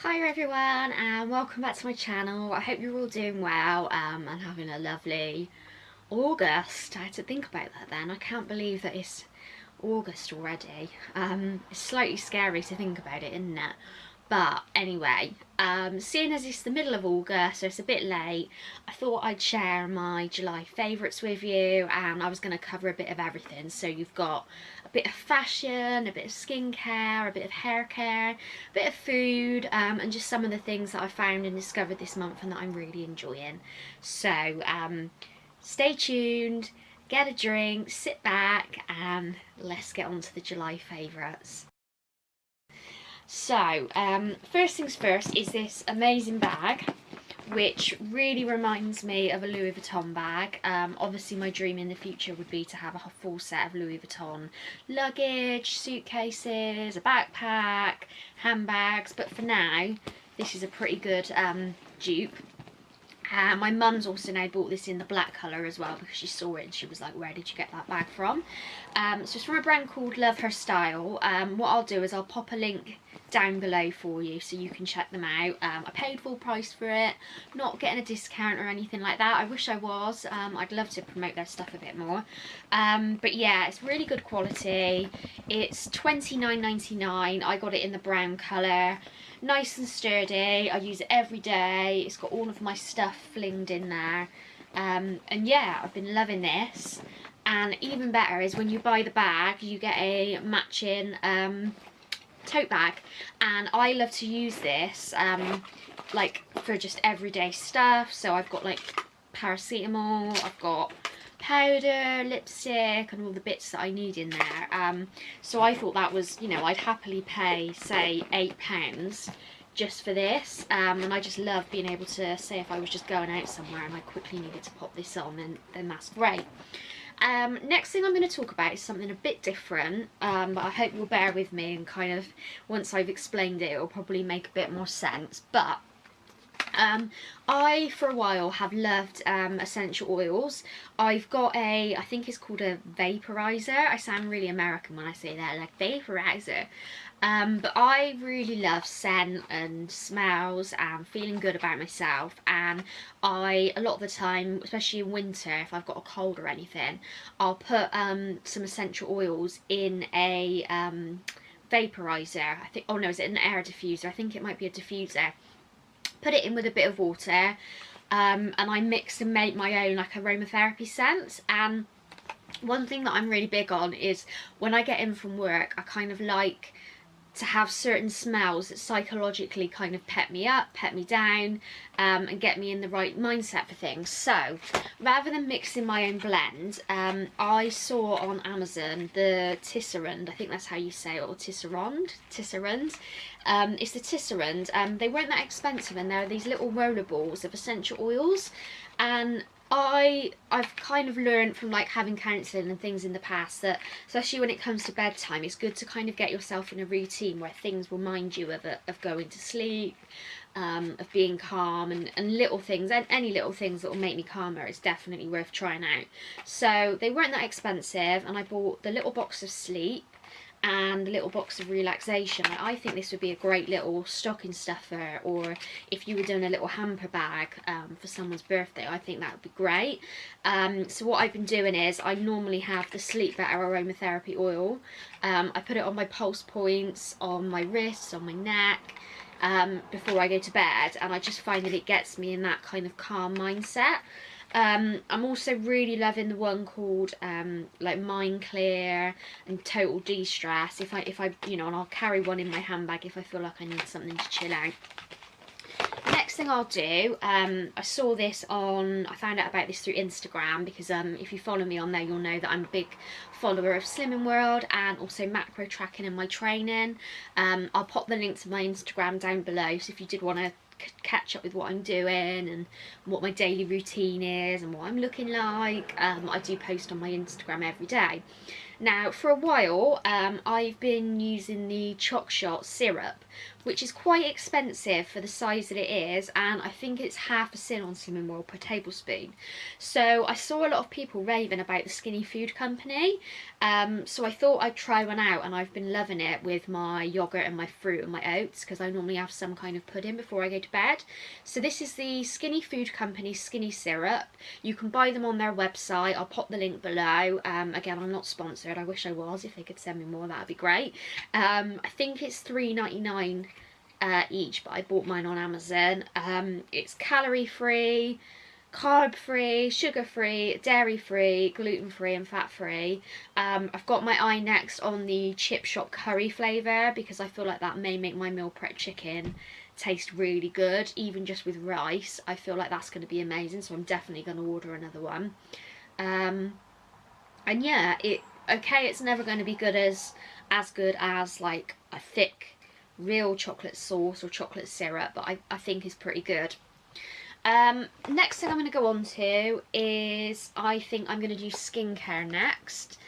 Hi everyone and welcome back to my channel. I hope you're all doing well and having a lovely August. I had to think about that then. I can't believe that it's August already. It's slightly scary to think about it, isn't it? But anyway, seeing as it's the middle of August, so it's a bit late, I thought I'd share my July favourites with you, and I was going to cover a bit of everything. So you've got a bit of fashion, a bit of skincare, a bit of hair care, a bit of food, and just some of the things that I found and discovered this month and that I'm really enjoying. So stay tuned, get a drink, sit back, and let's get on to the July favourites. So, first things first is this amazing bag, which really reminds me of a Louis Vuitton bag. Obviously my dream in the future would be to have a full set of Louis Vuitton luggage, suitcases, a backpack, handbags, but for now this is a pretty good dupe. My mum's also now bought this in the black colour as well because she saw it and she was like, where did you get that bag from? So it's from a brand called Love Her Style. What I'll do is I'll pop a link down below for you so you can check them out. I paid full price for it, not getting a discount or anything like that. I wish I was. I'd love to promote their stuff a bit more. But yeah, it's really good quality. It's £29.99. I got it in the brown colour. Nice and sturdy. I use it every day. It's got all of my stuff flinged in there. And yeah, I've been loving this. And even better is when you buy the bag, you get a matching tote bag, and I love to use this like for just everyday stuff. So I've got like paracetamol, I've got powder, lipstick, and all the bits that I need in there. So I thought that was, you know, I'd happily pay say £8 just for this, and I just love being able to say if I was just going out somewhere and I quickly needed to pop this on, then that's great. Next thing I'm going to talk about is something a bit different, but I hope you'll bear with me, and kind of once I've explained it, it'll probably make a bit more sense. But I for a while have loved essential oils. I've got I think it's called a vaporizer. I sound really American when I say that, like vaporizer. But I really love scent and smells and feeling good about myself, and a lot of the time, especially in winter, if I've got a cold or anything, I'll put some essential oils in a vaporizer. I think, oh no, is it an air diffuser? I think it might be a diffuser. Put it in with a bit of water, and I mix and make my own like aromatherapy scents. And one thing that I'm really big on is when I get in from work, I kind of like to have certain smells that psychologically kind of pep me up, pep me down, and get me in the right mindset for things. So rather than mixing my own blend, I saw on Amazon the Tisserand, I think that's how you say it, or Tisserand. It's the Tisserand. They weren't that expensive, and they're these little roller balls of essential oils. And I've kind of learned from like having counselling and things in the past that, especially when it comes to bedtime, it's good to kind of get yourself in a routine where things remind you of going to sleep, of being calm, and little things, and any little things that will make me calmer is definitely worth trying out. So they weren't that expensive, and I bought the little box of sleep and a little box of relaxation. I think this would be a great little stocking stuffer, or if you were doing a little hamper bag for someone's birthday, I think that would be great. So what I've been doing is I normally have the Sleep Better aromatherapy oil. I put it on my pulse points, on my wrists, on my neck, before I go to bed, and I just find that it gets me in that kind of calm mindset. I'm also really loving the one called like Mind Clear and Total De-Stress. If I you know, and I'll carry one in my handbag if I feel like I need something to chill out. Next thing I'll do, I saw this on, I found out about this through Instagram, because if you follow me on there, you'll know that I'm a big follower of Slimming World and also macro tracking in my training. I'll pop the link to my Instagram down below, so if you did want to catch up with what I'm doing and what my daily routine is and what I'm looking like, I do post on my Instagram every day. Now for a while I've been using the Choc Shot syrup, which is quite expensive for the size that it is, and I think it's half a sin on cinnamon oil per tablespoon. So I saw a lot of people raving about the Skinny Food Company, so I thought I'd try one out, and I've been loving it with my yoghurt and my fruit and my oats, because I normally have some kind of pudding before I go to bed. So this is the Skinny Food Company Skinny Syrup. You can buy them on their website. I'll pop the link below. Again, I'm not sponsored. I wish I was. If they could send me more, that would be great. I think it's $3.99 each, but I bought mine on Amazon. It's calorie free, carb free, sugar free, dairy free, gluten free and fat free. I've got my eye next on the chip shop curry flavour, because I feel like that may make my meal prep chicken taste really good, even just with rice. I feel like that's going to be amazing, so I'm definitely going to order another one. And yeah, it's never going to be good as good as like a thick real chocolate sauce or chocolate syrup, but I think is pretty good. Next thing I'm going to go on to is, I think I'm going to do skincare next.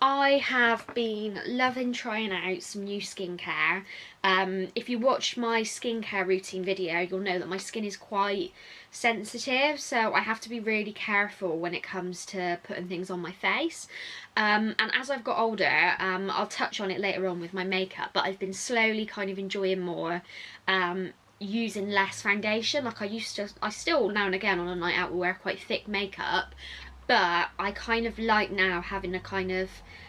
I have been loving trying out some new skincare. If you watched my skincare routine video, you'll know that my skin is quite sensitive, so I have to be really careful when it comes to putting things on my face. And as I've got older, I'll touch on it later on with my makeup, but I've been slowly kind of enjoying more using less foundation. Like I still now and again on a night out will wear quite thick makeup, but I kind of like now having a kind of,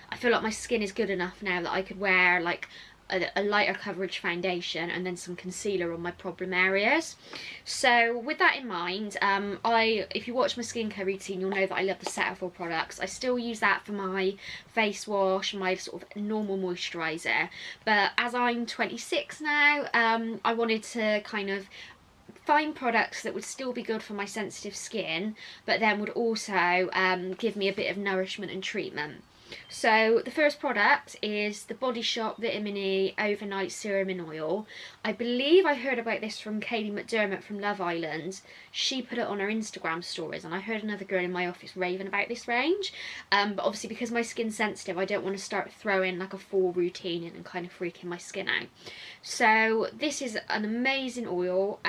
I feel like my skin is good enough now that I could wear like a lighter coverage foundation and then some concealer on my problem areas. So with that in mind, if you watch my skincare routine, you'll know that I love the Cetaphil products. I still use that for my face wash, my sort of normal moisturiser, but as I'm 26 now, I wanted to kind of find products that would still be good for my sensitive skin, but then would also give me a bit of nourishment and treatment. So the first product is the Body Shop Vitamin E Overnight Serum in Oil. I believe I heard about this from Kaylee McDermott from Love Island. She put it on her Instagram stories, and I heard another girl in my office raving about this range. But obviously because my skin's sensitive, I don't want to start throwing like a full routine in and kind of freaking my skin out. So this is an amazing oil.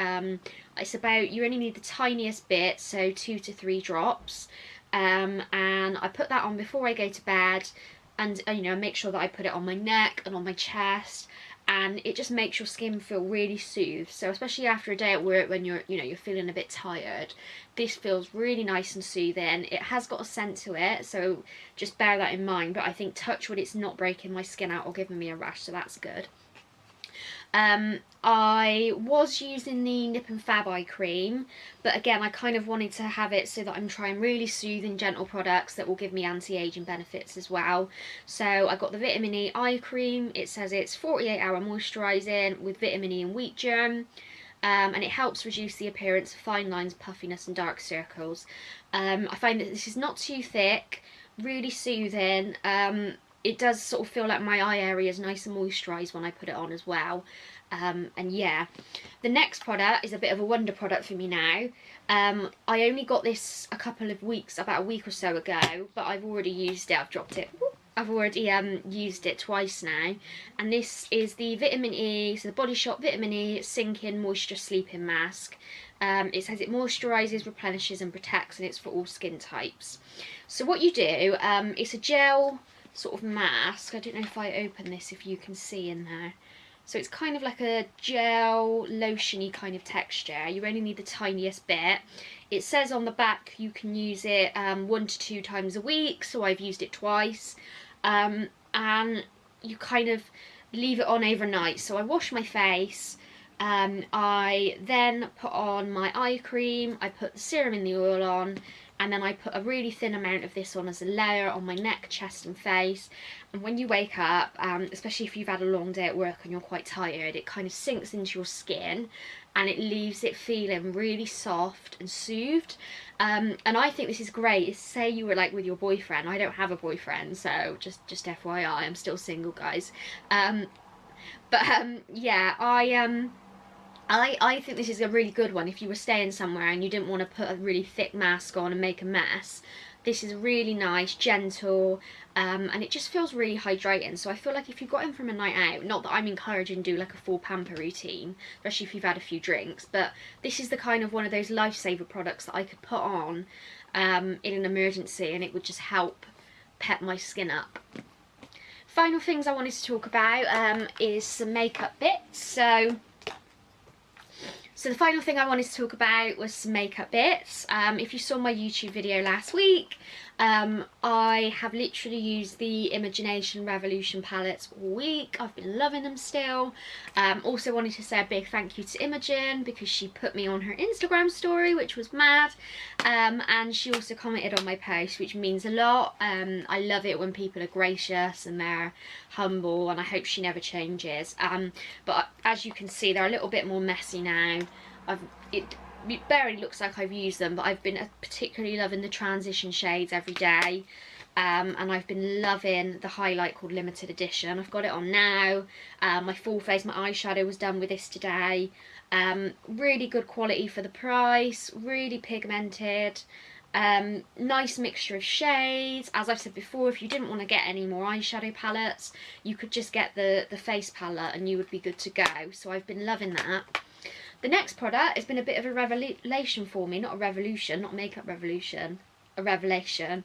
It's about, you only need the tiniest bit, so 2 to 3 drops. And I put that on before I go to bed, and you know, make sure that I put it on my neck and on my chest, and it just makes your skin feel really soothed. So especially after a day at work when you're feeling a bit tired, this feels really nice and soothing. It has got a scent to it, so just bear that in mind, but I think touch wood, it's not breaking my skin out or giving me a rash, so that's good. I was using the Nip and Fab eye cream, but again I kind of wanted to have it so that I'm trying really soothing, gentle products that will give me anti-aging benefits as well. So I got the Vitamin E eye cream. It says it's 48-hour moisturising with vitamin E and wheat germ. And it helps reduce the appearance of fine lines, puffiness and dark circles. I find that this is not too thick, really soothing. It does sort of feel like my eye area is nice and moisturised when I put it on as well. And yeah, the next product is a bit of a wonder product for me now. I only got this about a week or so ago, but I've already used it. I've dropped it. I've already used it twice now, and this is the Vitamin E, so the Body Shop Vitamin E Sink-In Moisture Sleeping Mask. It says it moisturises, replenishes and protects, and it's for all skin types. So what you do, it's a gel sort of mask. I don't know if I open this if you can see in there. So it's kind of like a gel lotiony kind of texture. You only need the tiniest bit. It says on the back you can use it 1 to 2 times a week, so I've used it twice. And you kind of leave it on overnight. So I wash my face, I then put on my eye cream, I put the serum in the oil on, and then I put a really thin amount of this on as a layer on my neck, chest and face. And when you wake up, especially if you've had a long day at work and you're quite tired, it kind of sinks into your skin and it leaves it feeling really soft and soothed. And I think this is great. Say you were like with your boyfriend. I don't have a boyfriend, so just FYI, I'm still single, guys. Yeah, I think this is a really good one if you were staying somewhere and you didn't want to put a really thick mask on and make a mess. This is really nice, gentle, and it just feels really hydrating. So I feel like if you got in from a night out, not that I'm encouraging do like a full pamper routine, especially if you've had a few drinks, but this is the kind of one of those lifesaver products that I could put on in an emergency, and it would just help pep my skin up. Final things I wanted to talk about is some makeup bits. So the final thing I wanted to talk about was some makeup bits. If you saw my YouTube video last week, I have literally used the Imagination Revolution palettes all week. I've been loving them still. Also wanted to say a big thank you to Imogen because she put me on her Instagram story, which was mad. And she also commented on my post, which means a lot. I love it when people are gracious and they're humble, and I hope she never changes. But as you can see, they're a little bit more messy now. It barely looks like I've used them, but I've been particularly loving the transition shades every day. And I've been loving the highlight called Limited Edition. I've got it on now. My full face, my eyeshadow was done with this today. Really good quality for the price, really pigmented. Nice mixture of shades. As I've said before, if you didn't want to get any more eyeshadow palettes, you could just get the face palette and you would be good to go. So I've been loving that. The next product has been a bit of a revelation for me, not a revolution, not makeup revolution, a revelation.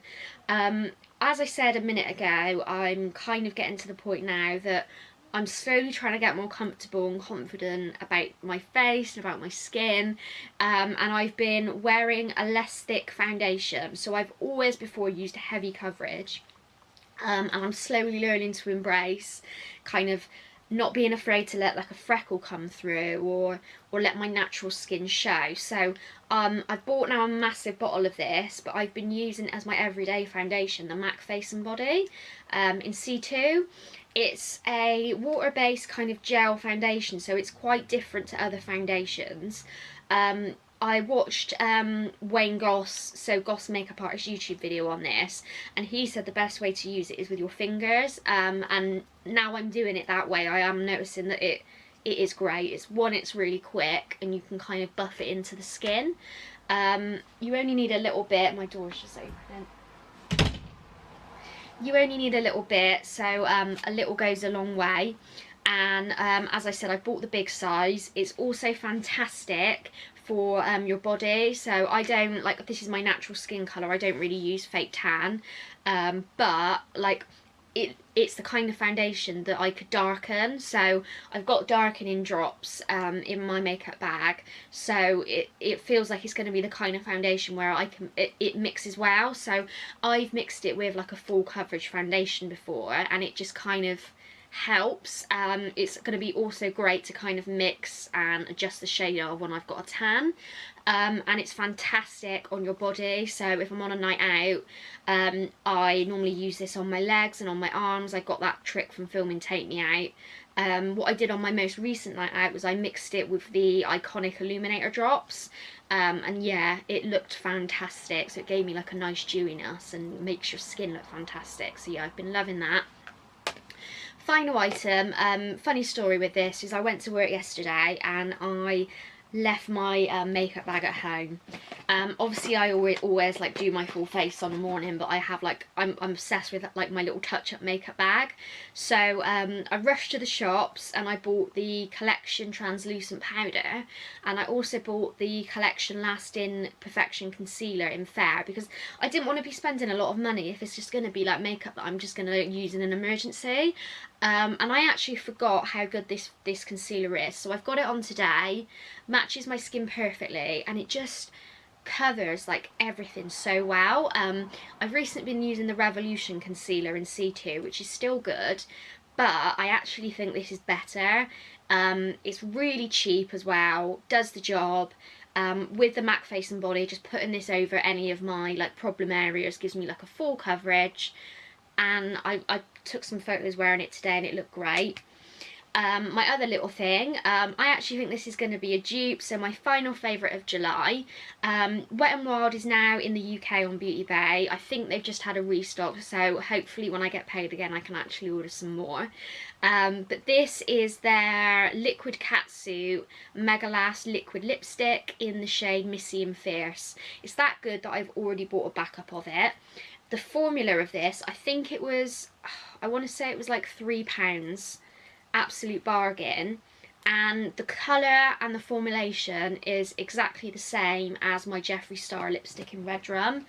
As I said a minute ago, I'm kind of getting to the point now that I'm slowly trying to get more comfortable and confident about my face and about my skin, and I've been wearing a less thick foundation. So I've always before used a heavy coverage, and I'm slowly learning to embrace kind of not being afraid to let like a freckle come through or let my natural skin show. So I've bought now a massive bottle of this, but I've been using it as my everyday foundation, the MAC Face and Body in C2. It's a water-based kind of gel foundation, so it's quite different to other foundations. I watched Wayne Goss, so Goss Makeup Artist YouTube video on this, and he said the best way to use it is with your fingers, and now I'm doing it that way. I am noticing that it is great. It's really quick and you can kind of buff it into the skin. You only need a little bit. My door's just opening. You only need a little bit, so a little goes a long way. And as I said, I bought the big size. It's also fantastic for your body. So I don't, like, this is my natural skin colour. I don't really use fake tan, but like it's the kind of foundation that I could darken. So I've got darkening drops in my makeup bag, so it feels like it's going to be the kind of foundation where I can it mixes well. So I've mixed it with like a full coverage foundation before, and it just kind of helps. It's going to be also great to kind of mix and adjust the shade of when I've got a tan, and it's fantastic on your body. So if I'm on a night out, I normally use this on my legs and on my arms. I got that trick from filming Take Me Out. What I did on my most recent night out was I mixed it with the iconic illuminator drops, and yeah, it looked fantastic. So it gave me like a nice dewiness and makes your skin look fantastic. So yeah, I've been loving that. Final item, funny story with this is I went to work yesterday and I left my makeup bag at home. Obviously I always like do my full face on the morning, but I have like I'm obsessed with like my little touch-up makeup bag. So I rushed to the shops and I bought the Collection translucent powder, and I also bought the Collection Lasting Perfection concealer in Fair, because I didn't want to be spending a lot of money if it's just going to be like makeup that I'm just going to use in an emergency. And I actually forgot how good this concealer is, so I've got it on today. Matches my skin perfectly, and it just covers like everything so well. I've recently been using the Revolution concealer in C2, which is still good, but I actually think this is better. It's really cheap as well, does the job. With the MAC Face and Body, just putting this over any of my like problem areas gives me like a full coverage, and I took some photos wearing it today and it looked great. My other little thing, I actually think this is going to be a dupe, so my final favourite of July. Wet n Wild is now in the UK on Beauty Bay. I think they've just had a restock, so hopefully when I get paid again I can actually order some more. But this is their Liquid Catsuit Mega Last Liquid Lipstick in the shade Missy and Fierce. It's that good that I've already bought a backup of it. The formula of this, I think it was, I want to say it was like £3. Absolute bargain, and the colour and the formulation is exactly the same as my Jeffree Star lipstick in Red Rum.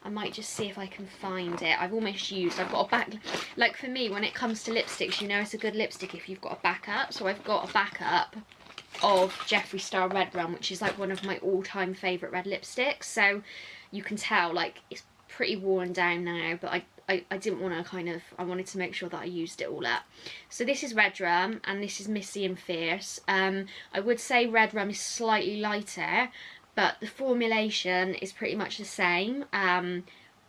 I might just see if I can find it. I've got a back, like for me when it comes to lipsticks, you know it's a good lipstick if you've got a backup, so I've got a backup of Jeffree Star Red Rum, which is like one of my all-time favourite red lipsticks, so you can tell like it's pretty worn down now, but I didn't want to I wanted to make sure that I used it all up. So this is Red Rum and this is Missy and Fierce. I would say Red Rum is slightly lighter, but the formulation is pretty much the same. I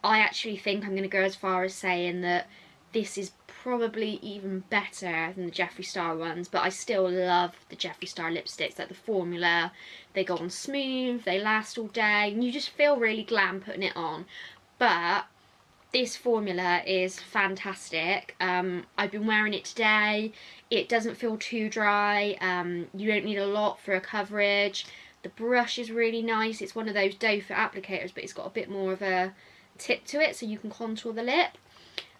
actually think I'm going to go as far as saying that this is probably even better than the Jeffree Star ones, but I still love the Jeffree Star lipsticks. Like the formula, they go on smooth, they last all day, and you just feel really glam putting it on. But this formula is fantastic. I've been wearing it today. It doesn't feel too dry. You don't need a lot for a coverage. The brush is really nice. It's one of those doe foot applicators, but it's got a bit more of a tip to it, so you can contour the lip.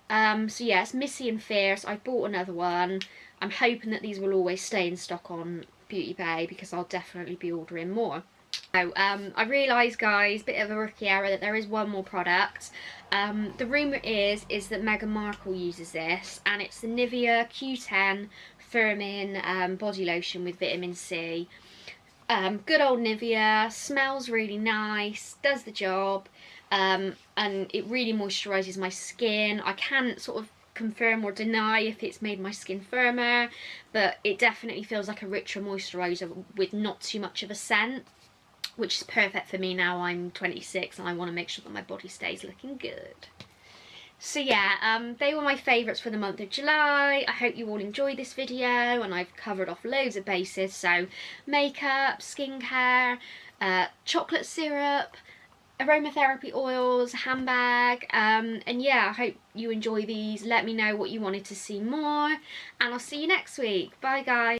So yeah, it's Missy and Fierce. I bought another one. I'm hoping that these will always stay in stock on Beauty Bay because I'll definitely be ordering more. So, I realised, guys, bit of a rookie error, that there is one more product. The rumour is that Meghan Markle uses this, and it's the Nivea Q10 Firming Body Lotion with Vitamin C. Good old Nivea, smells really nice, does the job, and it really moisturises my skin. I can't sort of confirm or deny if it's made my skin firmer, but it definitely feels like a richer moisturiser with not too much of a scent, which is perfect for me now. I'm 26 and I want to make sure that my body stays looking good. So yeah, they were my favourites for the month of July. I hope you all enjoyed this video, and I've covered off loads of bases, so makeup, skincare, chocolate syrup, aromatherapy oils, handbag, and yeah, I hope you enjoy these. Let me know what you wanted to see more, and I'll see you next week. Bye guys.